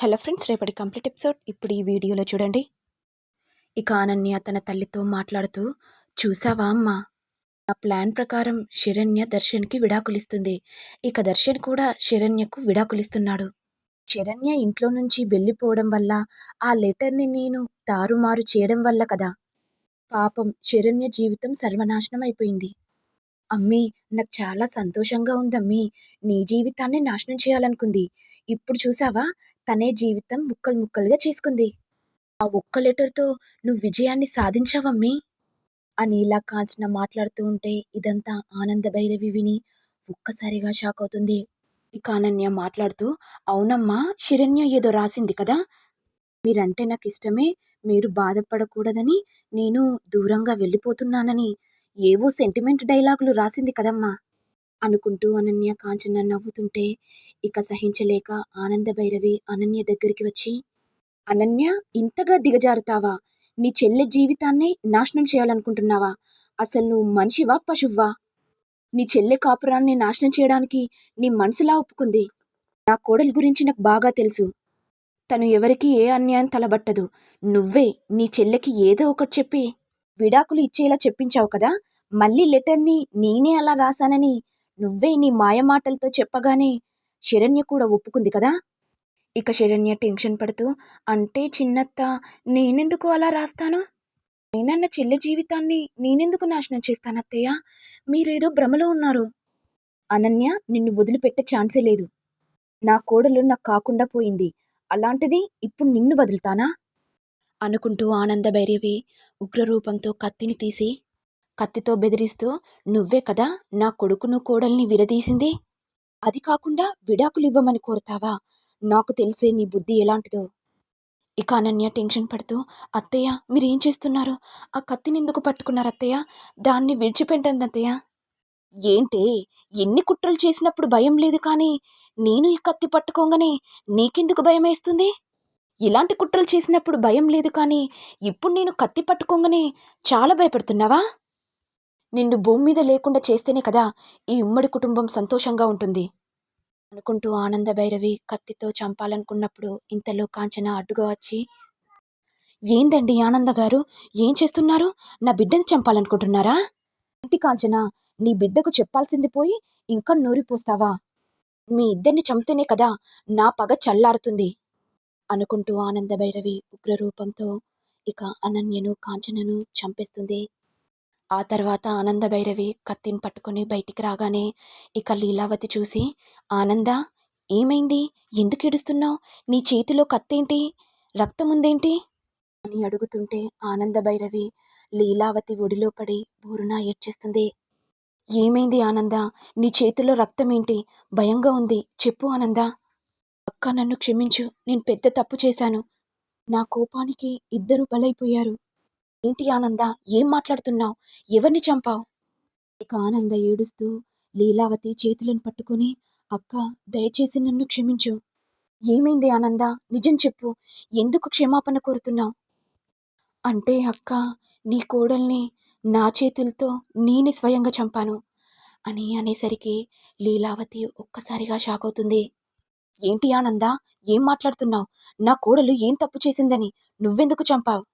Hello friends, రేపటి complete episode ఇప్పుడు ఈ వీడియోలో చూడండి. ఇక అనన్య తన తల్లితో మాట్లాడుతూ, చూసావా అమ్మా, నా ప్లాన్ ప్రకారం శరణ్య దర్శన్కి విడాకులిస్తుంది. ఇక దర్శన్ కూడా శరణ్యకు విడాకులిస్తున్నాడు. శరణ్య ఇంట్లో నుంచి వెళ్ళిపోవడం వల్ల, ఆ లెటర్ని నేను తారుమారు చేయడం వల్ల కదా పాపం శరణ్య జీవితం సర్వనాశనం అయిపోయింది. అమ్మీ, నాకు చాలా సంతోషంగా ఉందమ్మీ. నీ జీవితాన్ని నాశనం చేయాలనుకుంది. ఇప్పుడు చూసావా, తనే జీవితం ముక్కలు ముక్కలుగా చేసుకుంది. ఆ ఒక్క లెటర్‌తో నువ్వు విజయాన్ని సాధించావమ్మీ అని ఇలా కాంచన మాట్లాడుతూ ఉంటే, ఇదంతా ఆనంద భైరవి విని ఒక్కసారిగా షాక్ అవుతుంది. ఇక అనన్య మాట్లాడుతూ, అవునమ్మా, శరణ్య ఏదో రాసింది కదా! మీరంటే నాకిష్టమే. మీరు బాధపడకూడదని నేను దూరంగా వెళ్ళిపోతున్నానని ఏవో సెంటిమెంట్ డైలాగులు రాసింది కదమ్మా! అనుకుంటూ అనన్య కాంచన నవ్వుతుంటే, ఇక సహించలేక ఆనంద భైరవి అనన్య దగ్గరికి వచ్చి, అనన్య, ఇంతగా దిగజారుతావా? నీ చెల్లె జీవితాన్నే నాశనం చేయాలనుకుంటున్నావా? అసలు నువ్వు మనిషివా, పశువ్వా? నీ చెల్లె కాపురాన్ని నాశనం చేయడానికి నీ మనసులా ఒప్పుకుంది. నా కోడలి గురించి నాకు బాగా తెలుసు. తను ఎవరికీ ఏ అన్యాయం తలబట్టదు. నువ్వే నీ చెల్లెకి ఏదో ఒకటి చెప్పి విడాకులు ఇచ్చేలా చెప్పించావు కదా! మళ్ళీ లెటర్‌ని నేనే అలా రాశానని నువ్వే నీ మాయమాటలతో చెప్పగానే శరణ్య కూడా ఒప్పుకుంది కదా! ఇక శరణ్య టెన్షన్ పడుతూ, అంటే చిన్నత్త, నేనెందుకు అలా రాస్తాను? అయినా నా చెల్లి జీవితాన్ని నేనెందుకు నాశనం చేస్తానత్తయ్య? మీరేదో భ్రమలో ఉన్నారు. అనన్య, నిన్ను వదిలిపెట్టే ఛాన్సే లేదు. నా కోడలు నాకు కాకుండా పోయింది. అలాంటిది ఇప్పుడు నిన్ను వదులుతానా? అనుకుంటూ ఆనంద భైరవి ఉగ్రరూపంతో కత్తిని తీసి, కత్తితో బెదిరిస్తూ, నువ్వే కదా నా కొడుకును కోడల్ని విడదీసింది? అది కాకుండా విడాకులివ్వమని కోరతావా? నాకు తెలిసే నీ బుద్ధి ఎలాంటిదో. ఇక అనన్య టెన్షన్ పడుతూ, అత్తయ్య, మీరేం చేస్తున్నారు? ఆ కత్తినెందుకు పట్టుకున్నారు అత్తయ్య? దాన్ని విడిచిపెట్టండి అత్తయ్య. ఏంటే, ఎన్ని కుట్రలు చేసినప్పుడు భయం లేదు కానీ, నేను ఈ కత్తి పట్టుకోగానే నీకెందుకు భయమేస్తుంది? ఇలాంటి కుట్రలు చేసినప్పుడు భయం లేదు కానీ, ఇప్పుడు నేను కత్తి పట్టుకోగానే చాలా భయపడుతున్నావా? నిన్ను భూమి మీద లేకుండా చేస్తేనే కదా ఈ ఉమ్మడి కుటుంబం సంతోషంగా ఉంటుంది అనుకుంటూ ఆనంద భైరవి కత్తితో చంపాలనుకున్నప్పుడు ఇంతలో కాంచన అడ్డుగా వచ్చి, ఏందండి ఆనంద గారు, ఏం చేస్తున్నారు? నా బిడ్డని చంపాలనుకుంటున్నారా? ఏంటి కాంచన, నీ బిడ్డకు చెప్పాల్సింది పోయి ఇంకా నూరిపోస్తావా? మీ ఇద్దరిని చంపితేనే కదా నా పగ చల్లారుతుంది అనుకుంటూ ఆనంద భైరవి ఉగ్రరూపంతో ఇక అనన్యను కాంచనను చంపేస్తుంది. ఆ తర్వాత ఆనంద భైరవి కత్తిని పట్టుకొని బయటికి రాగానే ఇక లీలావతి చూసి, ఆనంద, ఏమైంది? ఎందుకు ఏడుస్తున్నావు? నీ చేతిలో కత్తేంటి? రక్తముందేంటి అని అడుగుతుంటే ఆనంద భైరవి లీలావతి ఒడిలో పడి బోరున ఏడ్చేస్తుంది. ఏమైంది ఆనంద? నీ చేతిలో రక్తమేంటి? భయంగా ఉంది, చెప్పు ఆనంద. అక్క, నన్ను క్షమించు. నేను పెద్ద తప్పు చేశాను. నా కోపానికి ఇద్దరు బలైపోయారు. ఏంటి ఆనంద, ఏం మాట్లాడుతున్నావు? ఎవరిని చంపావు? ఇక ఆనంద ఏడుస్తూ లీలావతి చేతులను పట్టుకొని, అక్క, దయచేసి నన్ను క్షమించు. ఏమైంది ఆనంద? నిజం చెప్పు. ఎందుకు క్షమాపణ కోరుతున్నావు? అంటే అక్క, నీ కోడల్ని నా చేతులతో నేనే స్వయంగా చంపాను అని అనేసరికి లీలావతి ఒక్కసారిగా షాక్ అవుతుంది. ఏంటి ఆనంద, ఏం మాట్లాడుతున్నావు? నా కోడలు ఏం తప్పు చేసిందని నువ్వెందుకు చంపావు?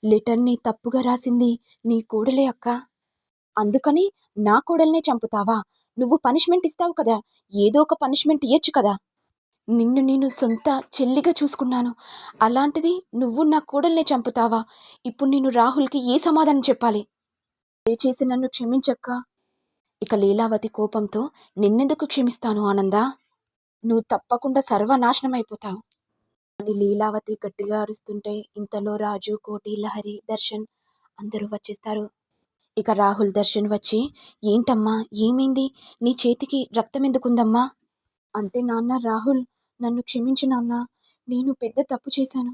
లెటర్ని తప్పుగా రాసింది నీ కోడలే అక్క. అందుకని నా కోడల్నే చంపుతావా? నువ్వు పనిష్మెంట్ ఇస్తావు కదా, ఏదో ఒక పనిష్మెంట్ ఇయ్యొచ్చు కదా. నిన్ను నేను సొంత చెల్లిగా చూసుకున్నాను. అలాంటిది నువ్వు నా కోడల్నే చంపుతావా? ఇప్పుడు నేను రాహుల్కి ఏ సమాధానం చెప్పాలి? దయచేసి నన్ను క్షమించక్క. ఇక లీలావతి కోపంతో, నిన్నెందుకు క్షమిస్తాను ఆనందా? నువ్వు తప్పకుండా సర్వనాశనం అయిపోతావు అని లీలావతి గట్టిగా అరుస్తుంటే ఇంతలో రాజు, కోటి, లహరి, దర్శన్ అందరూ వచ్చేస్తారు. ఇక రాహుల్, దర్శన్ వచ్చి, ఏంటమ్మా, ఏమైంది? నీ చేతికి రక్తం ఎందుకుందమ్మా? అంటే నాన్న, రాహుల్, నన్ను క్షమించు నాన్న. నేను పెద్ద తప్పు చేశాను.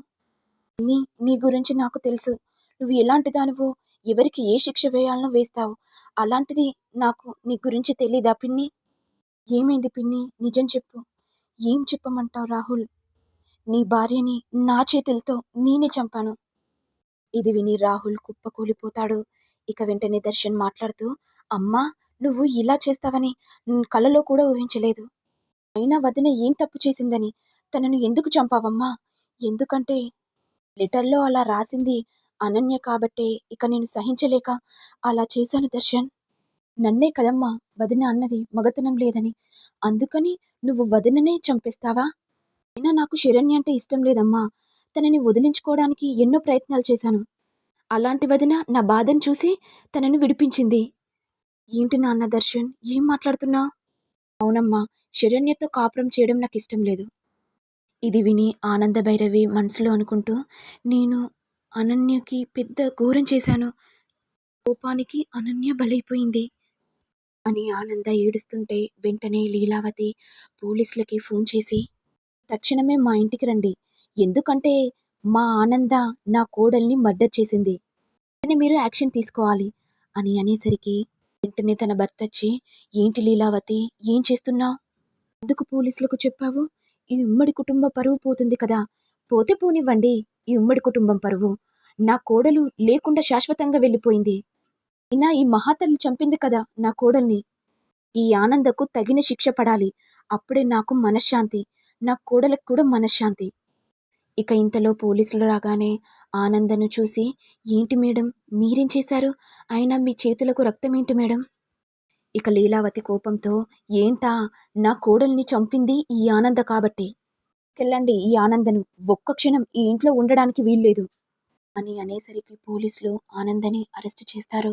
నీ గురించి నాకు తెలుసు. నువ్వు ఎలాంటి దానివో, ఎవరికి ఏ శిక్ష వేయాలనో వేస్తావు. అలాంటిది నాకు నీ గురించి తెలీదా పిన్ని? ఏమైంది పిన్ని, నిజం చెప్పు. ఏం చెప్పమంటావు రాహుల్? నీ భార్యని నా చేతులతో నేనే చంపాను. ఇది విని రాహుల్ కుప్పకూలిపోతాడు. ఇక వెంటనే దర్శన్ మాట్లాడుతూ, అమ్మా, నువ్వు ఇలా చేస్తావని కలలో కూడా ఊహించలేదు. అయినా వదిన ఏం తప్పు చేసిందని తనను ఎందుకు చంపావమ్మా? ఎందుకంటే లెటర్‌లో అలా రాసింది అనన్య కాబట్టే ఇక నేను సహించలేక అలా చేశాను దర్శన్. నన్నే కదమ్మా వదిన అన్నది మగతనం లేదని. అందుకని నువ్వు వదిననే చంపేస్తావా? అయినా నాకు శరణ్య అంటే ఇష్టం లేదమ్మా. తనని వదిలించుకోవడానికి ఎన్నో ప్రయత్నాలు చేశాను. అలాంటి వదిన నా బాధను చూసి తనను విడిపించింది. ఏంటి నాన్న దర్శన్ ఏం మాట్లాడుతున్నావు? అవునమ్మా, శరణ్యతో కాపురం చేయడం నాకిష్టం లేదు. ఇది విని ఆనందభైరవి మనసులో అనుకుంటూ, నేను అనన్యకి పెద్ద ఘోరం చేశాను. కోపానికి అనన్య బలైపోయింది అని ఆనంద ఏడుస్తుంటే వెంటనే లీలావతి పోలీసులకి ఫోన్ చేసి, తక్షణమే మా ఇంటికి రండి. ఎందుకంటే మా ఆనంద నా కోడల్ని మర్డర్ చేసింది. వెంటనే మీరు యాక్షన్ తీసుకోవాలి అని అనేసరికి వెంటనే తన భర్త వచ్చి, ఏంటి లీలావతి ఏం చేస్తున్నావు? ఎందుకు పోలీసులకు చెప్పావు? ఈ ఉమ్మడి కుటుంబ పరువు పోతుంది కదా! పోతే పోనివ్వండి ఈ ఉమ్మడి కుటుంబం పరువు. నా కోడలు లేకుండా శాశ్వతంగా వెళ్ళిపోయింది. అయినా ఈ మహాతల్లి చంపింది కదా నా కోడల్ని. ఈ ఆనందకు తగిన శిక్ష పడాలి. అప్పుడే నాకు మనశ్శాంతి. నా కోడలకు కూడా మనశ్శాంతి. ఇక ఇంతలో పోలీసులు రాగానే ఆనందను చూసి, ఏంటి మేడం మీరేం చేశారు? అయినా మీ చేతులకు రక్తమేంటి మేడం? ఇక లీలావతి కోపంతో, ఏంటా నా కోడల్ని చంపింది ఈ ఆనంద కాబట్టి. కెళ్ళండి ఈ ఆనందను, ఒక్క క్షణం ఈ ఇంట్లో ఉండడానికి వీల్లేదు అని అనేసరికి పోలీసులు ఆనందని అరెస్టు చేస్తారు.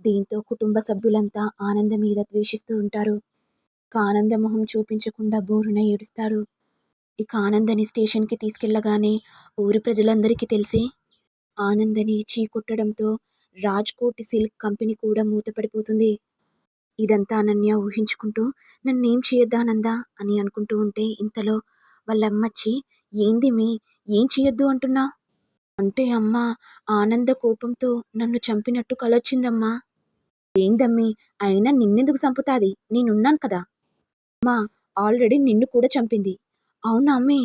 దీంతో కుటుంబ సభ్యులంతా ఆనంద మీద ద్వేషిస్తూ ఉంటారు. ఇక ఆనంద మొహం చూపించకుండా బోరున ఏడుస్తాడు. ఇక ఆనందని స్టేషన్కి తీసుకెళ్లగానే ఊరి ప్రజలందరికీ తెలిసి ఆనందని చీకొట్టడంతో రాజ్కోట్ సిల్క్ కంపెనీ కూడా మూతపడిపోతుంది. ఇదంతా అనన్య ఊహించుకుంటూ నన్నేం చేయొద్దానందా అని అనుకుంటూ ఉంటే ఇంతలో వాళ్ళమ్మచ్చి, ఏంది మీ ఏం చేయొద్దు అంటున్నా? అంటే అమ్మా, ఆనంద కోపంతో నన్ను చంపినట్టు కలొచ్చిందమ్మా. ఏందమ్మీ, అయినా నిన్నెందుకు చంపుతాది? నేనున్నాను కదా. అమ్మా, ఆల్రెడీ నిన్ను కూడా చంపింది. అవునా అమ్మీ?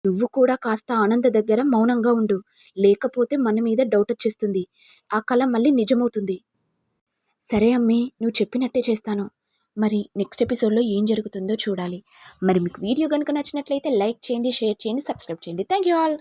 నువ్వు కూడా కాస్త ఆనంద దగ్గర మౌనంగా ఉండు. లేకపోతే మన మీద డౌట్ వచ్చేస్తుంది. ఆ కల మళ్ళీ నిజమవుతుంది. సరే అమ్మీ, నువ్వు చెప్పినట్టే చేస్తాను. మరి నెక్స్ట్ ఎపిసోడ్లో ఏం జరుగుతుందో చూడాలి. మరి మీకు వీడియో కనుక నచ్చినట్లయితే లైక్ చేయండి, షేర్ చేయండి, సబ్స్క్రైబ్ చేయండి. Thank you all.